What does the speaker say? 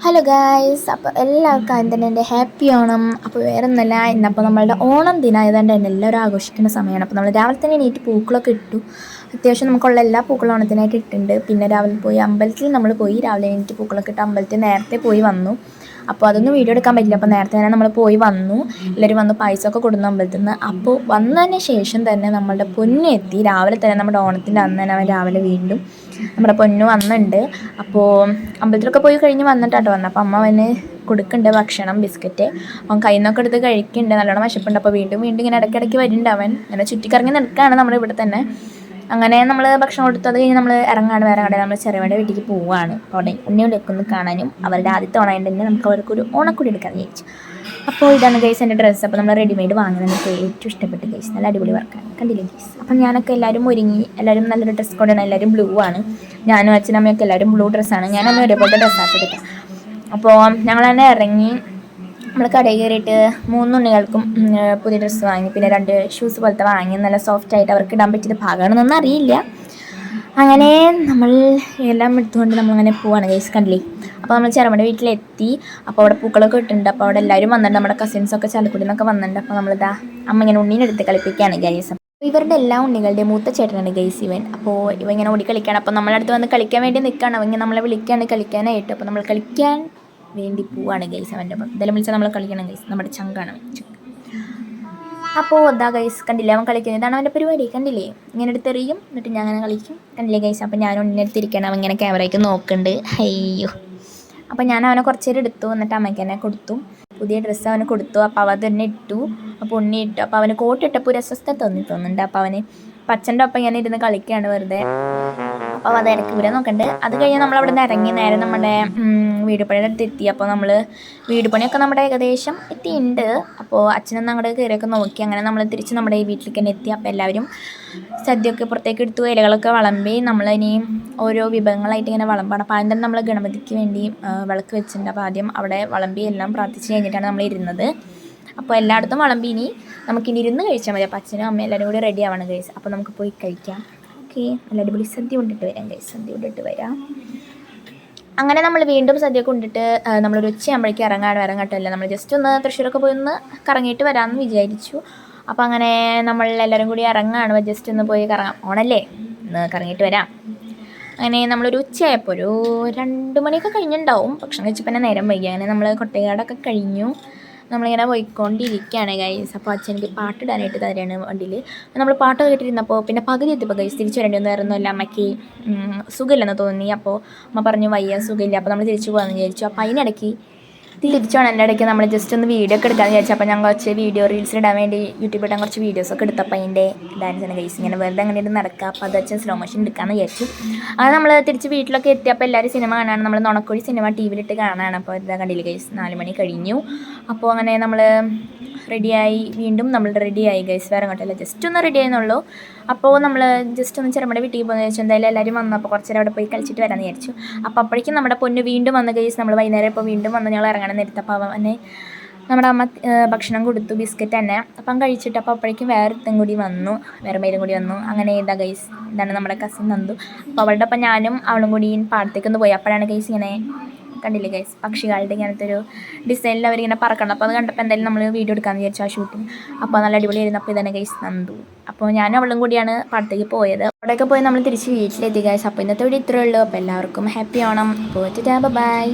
Hello guys, അപ്പോൾ എല്ലാവർക്കും ആദ്യം തന്നെ എൻ്റെ ഹാപ്പി ഓണം. അപ്പോൾ വേറെ ഒന്നല്ല, ഇന്നപ്പോൾ നമ്മളുടെ ഓണം ദിനമായതുകൊണ്ട് തന്നെ എല്ലാവരും ആഘോഷിക്കുന്ന സമയമാണ്. അപ്പോൾ നമ്മൾ രാവിലെ തന്നെ എണീറ്റ് പൂക്കളൊക്കെ ഇട്ടു. അത്യാവശ്യം നമുക്കുള്ള എല്ലാ പൂക്കളും ഓണത്തിനായിട്ട് ഇട്ടിട്ടുണ്ട്. പിന്നെ രാവിലെ പോയി അമ്പലത്തിൽ നമ്മൾ പോയി രാവിലെ എണീറ്റ് പൂക്കളൊക്കെ ഇട്ട് അമ്പലത്തിൽ നേരത്തെ പോയി വന്നു. അപ്പോൾ അതൊന്നും വീഡിയോ എടുക്കാൻ പറ്റില്ല. അപ്പോൾ നേരത്തെ തന്നെ നമ്മൾ പോയി വന്നു. എല്ലാവരും വന്ന് പായസമൊക്കെ കൊടുന്നു അമ്പലത്തിൽ നിന്ന്. അപ്പോൾ വന്നതിന് ശേഷം തന്നെ നമ്മളുടെ പൊന്നു എത്തി. രാവിലെ തന്നെ നമ്മുടെ ഓണത്തിൻ്റെ അന്ന് തന്നെ അവൻ രാവിലെ വീണ്ടും നമ്മുടെ പൊന്നു വന്നിട്ടുണ്ട്. അപ്പോൾ അമ്പലത്തിലൊക്കെ പോയി കഴിഞ്ഞ് വന്നിട്ടാട്ടോ വന്നത്. അപ്പോൾ അമ്മ അവന് കൊടുക്കുന്നുണ്ട് ഭക്ഷണം, ബിസ്ക്കറ്റ്. അവൻ കയ്യിൽ നിന്നൊക്കെ എടുത്ത് കഴിക്കുന്നുണ്ട്. നല്ലോണം വിശപ്പുണ്ട്. അപ്പോൾ വീണ്ടും ഇങ്ങനെ ഇടയ്ക്കിടയ്ക്ക് വരുന്നുണ്ട്. അവൻ ഇങ്ങനെ ചുറ്റിക്കറങ്ങി നിൽക്കുകയാണ് നമ്മുടെ ഇവിടെ തന്നെ. അങ്ങനെ നമ്മൾ ഭക്ഷണം കൊടുത്തത് കഴിഞ്ഞ് നമ്മൾ ഇറങ്ങാണ്. വേറെ കടയിൽ നമ്മൾ ചെറിയവരുടെ വീട്ടിലേക്ക് പോവുകയാണ്. അവിടെ ഉണ്ണിയോടെയൊക്കെ ഒന്ന് കാണാനും അവരുടെ ആദ്യത്തെ ഓണമായിട്ട് തന്നെ നമുക്ക് അവർക്കൊരു ഓണക്കൂടി എടുക്കാൻ വിചാരിച്ചു. അപ്പോൾ ഇതാണ് ഗൈസ് എൻ്റെ ഡ്രസ്സ്. അപ്പോൾ നമ്മൾ റെഡിമെയ്ഡ് വാങ്ങുന്നത് എനിക്ക് ഏറ്റവും ഇഷ്ടപ്പെട്ട ഗൈസ്. നല്ല അടിപൊളി വർക്കാണ്, കണ്ടില്ലേ ഗൈസ്. അപ്പം ഞാനൊക്കെ എല്ലാവരും ഒരുങ്ങി, എല്ലാവരും നല്ലൊരു ഡ്രസ്സ് കോഡാണ്. എല്ലാവരും ബ്ലൂ ആണ്. ഞാനും അച്ഛനമ്മയൊക്കെ എല്ലാവരും ബ്ലൂ ഡ്രസ്സാണ്. ഞാനൊന്നും ഒരേപോലത്തെ ഡ്രസ്സാക്കി എടുക്കാം. അപ്പോൾ ഞങ്ങൾ തന്നെ ഇറങ്ങി. നമ്മൾ കടയിൽ കയറിയിട്ട് 3 ഉണ്ണികൾക്കും പുതിയ ഡ്രസ്സ് വാങ്ങി. പിന്നെ 2 ഷൂസ് പോലത്തെ വാങ്ങി. നല്ല സോഫ്റ്റ് ആയിട്ട് അവർക്ക് ഇടാൻ പറ്റിയത് ഭാഗമാണെന്നൊന്നും അറിയില്ല. അങ്ങനെ നമ്മൾ എല്ലാം എടുത്തുകൊണ്ട് നമ്മളങ്ങനെ പോവാണ് ഗൈസ്, കണ്ടില്ലേ. അപ്പോൾ നമ്മൾ ചെറുമയുടെ വീട്ടിലെത്തി. അപ്പോൾ അവിടെ പൂക്കളൊക്കെ ഇട്ടിട്ടുണ്ട്. അപ്പോൾ അവിടെ എല്ലാവരും വന്നിട്ടുണ്ട്. നമ്മുടെ കസിൻസൊക്കെ ചാലക്കുടിയിൽ നിന്നൊക്കെ വന്നിട്ടുണ്ട്. അപ്പോൾ നമ്മളിതാ അമ്മ ഇങ്ങനെ ഉണ്ണീനെ എടുത്ത് കളിപ്പിക്കുകയാണ് ഗൈസ്. ഇവരുടെ എല്ലാ ഉണ്ണികളുടെയും മൂത്ത ചേട്ടനാണ് ഗൈസ് ഇവൻ. അപ്പോൾ ഇവ ഇങ്ങനെ ഓടി കളിക്കുകയാണ്. അപ്പോൾ നമ്മളടുത്ത് വന്ന് കളിക്കാൻ വേണ്ടി നിൽക്കുകയാണ്. അവൻ ഇങ്ങനെ നമ്മളെ വിളിക്കുകയാണ് കളിക്കാനായിട്ട്. അപ്പോൾ നമ്മൾ കളിക്കാൻ വേണ്ടി പോവാണ് ഗൈസ് അവൻ്റെ ഒപ്പം. എന്തായാലും വിളിച്ചാൽ നമ്മൾ കളിക്കണം ഗൈസ്. നമ്മുടെ ചങ്കാണ്. അപ്പോൾ അതാ ഗൈസ്, കണ്ടില്ലേ അവൻ കളിക്കുന്നത്. ഇതാണ് അവൻ്റെ പരിപാടി, കണ്ടില്ലേ. ഇങ്ങനെ എടുത്തെറിയും, എന്നിട്ട് ഞാൻ അങ്ങനെ കളിക്കും, കണ്ടില്ലേ ഗൈസ്. അപ്പോൾ ഞാൻ ഉണ്ണിനെ എടുത്തിരിക്കണം. അവൻ ഇങ്ങനെ ക്യാമറയ്ക്ക് നോക്കുന്നുണ്ട്. അയ്യോ. അപ്പോൾ ഞാൻ അവനെ കുറച്ച് നേരം എടുത്തു. എന്നിട്ട് അമ്മയ്ക്ക് തന്നെ കൊടുത്തു. പുതിയ ഡ്രസ്സ് അവന് കൊടുത്തു. അപ്പോൾ അവ തന്നെ ഇട്ടു. അപ്പോൾ ഉണ്ണി ഇട്ടു. അപ്പോൾ അവന് കോട്ടിട്ടപ്പോൾ ഒരു അസ്വസ്ഥത തോന്നുന്നുണ്ട്. അപ്പോൾ അവന് പച്ചൻ്റെ ഒപ്പം ഇങ്ങനെ ഇരുന്ന് കളിക്കുകയാണ് വെറുതെ. അപ്പോൾ അത് ഇടയ്ക്ക് ഇവിടെ നോക്കണ്ട്. അത് കഴിഞ്ഞ് നമ്മളവിടെ നിന്ന് ഇറങ്ങി നേരെ നമ്മുടെ വീട് പണിയുടെ അടുത്ത് എത്തി. അപ്പോൾ നമ്മൾ വീട് പണിയൊക്കെ നമ്മുടെ ഏകദേശം എത്തിയിട്ടുണ്ട്. അപ്പോൾ അച്ഛനൊന്ന് അങ്ങോട്ട് കയറിയൊക്കെ നോക്കി. അങ്ങനെ നമ്മൾ തിരിച്ച് നമ്മുടെ ഈ വീട്ടിലേക്ക് തന്നെ എത്തി. അപ്പോൾ എല്ലാവരും സദ്യയൊക്കെ പുറത്തേക്ക് എടുത്തു. ഇലകളൊക്കെ വിളമ്പി. നമ്മളിനിയും ഓരോ വിഭവങ്ങളായിട്ട് ഇങ്ങനെ വിളമ്പാണ്. അപ്പോൾ ആദ്യം തന്നെ നമ്മൾ ഗണപതിക്ക് വേണ്ടി വിളക്ക് വെച്ചിട്ടുണ്ട്. അപ്പോൾ ആദ്യം അവിടെ വിളമ്പി എല്ലാം പ്രാർത്ഥിച്ച് കഴിഞ്ഞിട്ടാണ് നമ്മൾ ഇരുന്നത്. അപ്പോൾ എല്ലായിടത്തും വിളമ്പി. ഇനി നമുക്കിനി ഇരുന്ന് കഴിച്ചാൽ മതി. അപ്പോൾ അച്ഛനും അമ്മയും എല്ലാവരും കൂടി റെഡി ആവണം ഗൈസ്. അപ്പോൾ നമുക്ക് പോയി കഴിക്കാം. ഓക്കെ, നല്ല അടിപൊളി സദ്യ കൊണ്ടിട്ട് വരാം ഗൈസ്. സദ്യ കൊണ്ടിട്ട് വരാം. അങ്ങനെ നമ്മൾ വീണ്ടും സദ്യ കൊണ്ടിട്ട് നമ്മളൊരു ഉച്ചയാകുമ്പോഴേക്കും ഇറങ്ങാട്ടല്ല. നമ്മൾ ജസ്റ്റ് ഒന്ന് തൃശ്ശൂരൊക്കെ പോയി ഒന്ന് കറങ്ങിയിട്ട് വരാമെന്ന് വിചാരിച്ചു. അപ്പോൾ അങ്ങനെ നമ്മൾ എല്ലാവരും കൂടി ഇറങ്ങാണ്. ജസ്റ്റ് ഒന്ന് പോയി കറങ്ങാം, ഓണല്ലേ, ഒന്ന് കറങ്ങിയിട്ട് വരാം. അങ്ങനെ നമ്മളൊരു ഉച്ചയായപ്പോൾ ഒരു 2 മണിയൊക്കെ കഴിഞ്ഞിട്ടുണ്ടാവും. ഭക്ഷണം കഴിച്ചപ്പോൾ തന്നെ നേരം വൈകി. അങ്ങനെ നമ്മൾ കൊട്ടേക്കാടൊക്കെ കഴിഞ്ഞു. നമ്മളിങ്ങനെ പോയിക്കൊണ്ടിരിക്കുകയാണ് ഗൈസ്. അപ്പോൾ അച്ഛനെനിക്ക് പാട്ടിടാനായിട്ട് തരാണ് വണ്ടിയിൽ. നമ്മൾ പാട്ടൊക്കെ കേട്ടിരുന്നപ്പോൾ പിന്നെ പകുതി എത്തിയപ്പോൾ ഗൈസ് തിരിച്ചു വരേണ്ടി ഒന്നായിരുന്നില്ല. അമ്മയ്ക്ക് സുഖമില്ലെന്ന് തോന്നി. അപ്പോൾ അമ്മ പറഞ്ഞു വയ്യ, സുഖമില്ല. അപ്പോൾ നമ്മൾ തിരിച്ചു പോകാമെന്ന് വിചാരിച്ചു. അപ്പോൾ അതിനിടയ്ക്ക് തിരിച്ചു പോകണം. എൻ്റെ ഇടയ്ക്ക് നമ്മൾ ജസ്റ്റ് ഒന്ന് വീഡിയോ ഒക്കെ എടുക്കാമെന്ന് വിചാരിച്ചു. അപ്പോൾ ഞാൻ കുറച്ച് വീഡിയോ റീൽസിലിടാൻ വേണ്ടി യൂട്യൂബിൽ ഇടാൻ കുറച്ച് വീഡിയോസൊക്കെ എടുത്തപ്പോൾ അതിൻ്റെ ഡാൻസാണ് ഗൈസ്. ഇങ്ങനെ വെറുതെ അങ്ങനെ ഇരുന്ന് നടക്കുക. അപ്പോൾ അത് അച്ഛൻ സ്ലോ മോഷൻ എടുക്കാമെന്ന് വിചാരിച്ചു. അത് നമ്മൾ തിരിച്ച് വീട്ടിലൊക്കെ എത്തിയപ്പോൾ എല്ലാവരും സിനിമ കാണാനാണ്. നമ്മൾ നുണക്കുഴി സിനിമ ടി വിയിലിട്ട് കാണാനാണ്. അപ്പോൾ ഇതാ കണ്ടില്ല ഗൈസ്, 4 മണി കഴിഞ്ഞു. അപ്പോൾ അങ്ങനെ നമ്മൾ റെഡിയായി. വീണ്ടും നമ്മൾ റെഡിയായി ഗൈസ്. വേറെ അങ്ങോട്ടല്ല, ജസ്റ്റ് ഒന്ന് റെഡി ആയെന്നുള്ളൂ. അപ്പോൾ നമ്മൾ ജസ്റ്റ് ഒന്ന് ചെറുമയുടെ വീട്ടിൽ പോകുന്നത് വിചാരിച്ചു. എന്തായാലും എല്ലാവരും വന്നു. അപ്പോൾ കുറച്ച് നേരം അവിടെ പോയി കളിച്ചിട്ട് വരാമെന്ന് വിചാരിച്ചു. അപ്പോൾ അപ്പോഴേക്കും നമ്മുടെ പൊന്ന് വീണ്ടും വന്ന് ഗൈസ്. നമ്മൾ വൈകുന്നേരം ഇപ്പോൾ വീണ്ടും വന്ന് ഞങ്ങൾ ഇറങ്ങണം നേരത്തെ. അപ്പോൾ അവനെ നമ്മുടെ അമ്മ ഭക്ഷണം കൊടുത്തു, ബിസ്ക്കറ്റ് തന്നെ. അപ്പം കഴിച്ചിട്ട് അപ്പോൾ അപ്പോഴേക്കും വേറൊരുത്തും കൂടി വന്നു, വേറെ മേലും കൂടി വന്നു. അങ്ങനെ ഇതാ ഗൈസ്, ഇതാണ് നമ്മുടെ കസിൻ നന്ദു. അപ്പോൾ അവളുടെ ഒപ്പം ഞാനും അവളും കൂടി പാടത്തേക്കൊന്ന് പോയി. അപ്പോഴാണ് ഗൈസ് ഇങ്ങനെ കണ്ടില്ലേ ഗൈസ്, പക്ഷികളുടെ ഇങ്ങനത്തെ ഒരു ഡിസൈനിൽ അവരിങ്ങനെ പറക്കണം. അപ്പോൾ അത് കണ്ടപ്പോൾ എന്തായാലും നമ്മൾ വീഡിയോ എടുക്കാമെന്ന് വിചാരിച്ചു, ആ ഷൂട്ടിങ്. അപ്പോൾ നല്ല അടിപൊളിയായിരുന്നു. അപ്പോൾ ഇതാണ് ഗൈസ് നന്ദു. അപ്പോൾ ഞാനും അവളും കൂടിയാണ് പാടത്തേക്ക് പോയത്. അവിടെയൊക്കെ പോയി നമ്മൾ തിരിച്ച് വീട്ടിലെത്തി ഗൈസ്. അപ്പോൾ ഇന്നത്തെ വീഡിയോ ഇത്രയേ ഉള്ളൂ. അപ്പോൾ എല്ലാവർക്കും ഹാപ്പി ഓണം. അപ്പോൾ ബൈ.